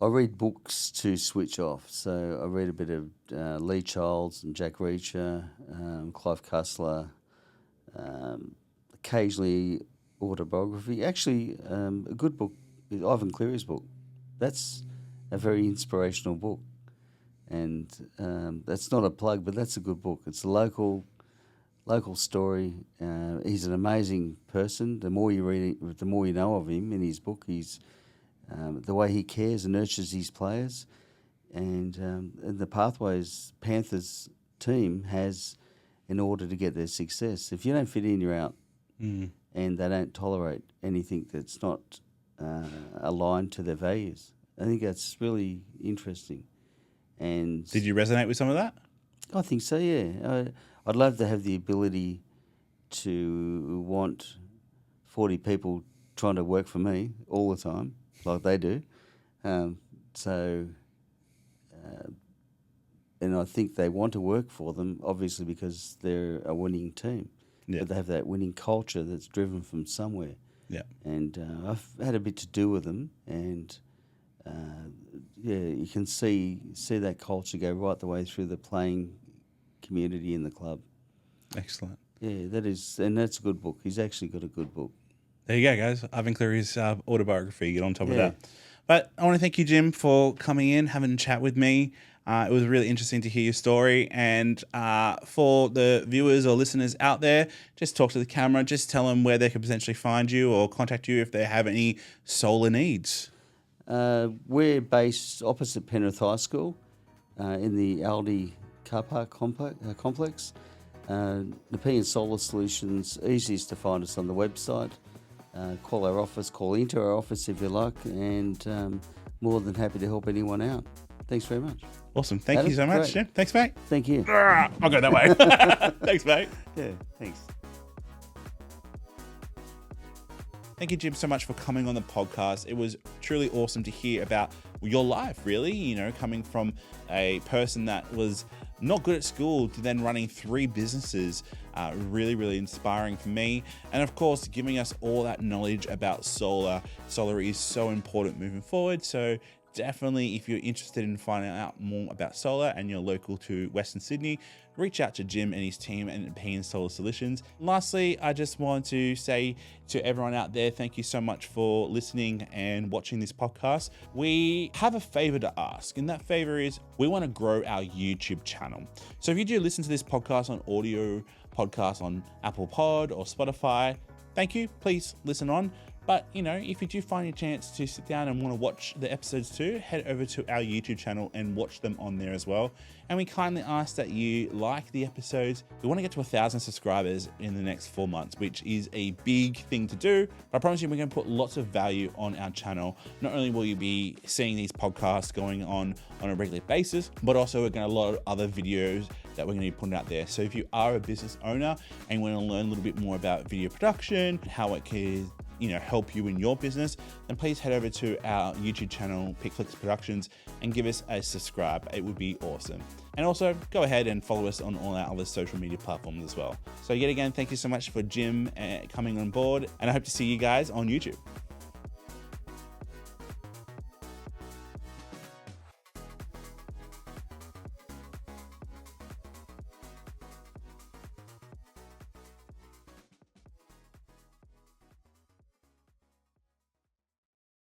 I read books to switch off. So I read a bit of Lee Childs and Jack Reacher, Clive Cussler, occasionally autobiography. Actually, a good book is Ivan Cleary's book. That's a very inspirational book. And that's not a plug, but that's a good book. It's a local story. He's an amazing person. The more you read it, the more you know of him in his book. He's the way he cares and nurtures his players, and the pathways Panthers team has in order to get their success. If you don't fit in, you're out, and they don't tolerate anything that's not aligned to their values. I think that's really interesting. And did you resonate with some of that? I think so. Yeah, I'd love to have the ability to want 40 people trying to work for me all the time, like they do. And I think they want to work for them, obviously, because they're a winning team. Yeah. But they have that winning culture that's driven from somewhere. Yeah. And I've had a bit to do with them, and you can see that culture go right the way through the playing community in the club. Excellent. Yeah, that's a good book. He's actually got a good book. There you go, guys. Ivan Cleary's autobiography. Get on top of that. But I want to thank you, Jim, for coming in, having a chat with me. It was really interesting to hear your story. And for the viewers or listeners out there, just talk to the camera. Just tell them where they could potentially find you or contact you if they have any solar needs. We're based opposite Penrith High School in the Aldi car park complex. Nepean Solar Solutions, easiest to find us on the website. Call our office, call into our office if you like, and more than happy to help anyone out. Thanks very much. Awesome. Thank you so much, Jim. Thanks, mate. Thank you. I'll go that way. Thanks, mate. Yeah, thanks. Thank you, Jim, so much for coming on the podcast. It was truly awesome to hear about your life, really, coming from a person that was not good at school to then running 3 businesses. Really, really inspiring for me. And of course, giving us all that knowledge about solar. Solar is so important moving forward. So definitely, if you're interested in finding out more about solar and you're local to Western Sydney, reach out to Jim and his team at Nepean Solar Solutions. Lastly, I just want to say to everyone out there, thank you so much for listening and watching this podcast. We have a favor to ask, and that favor is we want to grow our YouTube channel. So if you do listen to this podcast on audio podcast on Apple Pod or Spotify, thank you. Please listen on. But, if you do find a chance to sit down and want to watch the episodes too, head over to our YouTube channel and watch them on there as well. And we kindly ask that you like the episodes. We want to get to 1,000 subscribers in the next 4 months, which is a big thing to do. But I promise you, we're going to put lots of value on our channel. Not only will you be seeing these podcasts going on a regular basis, but also we're going to have a lot of other videos that we're going to be putting out there. So if you are a business owner and want to learn a little bit more about video production, how it can help you in your business, then please head over to our YouTube channel, Pixchats Productions, and give us a subscribe. It would be awesome. And also go ahead and follow us on all our other social media platforms as well. So yet again, thank you so much for Jim coming on board, and I hope to see you guys on YouTube.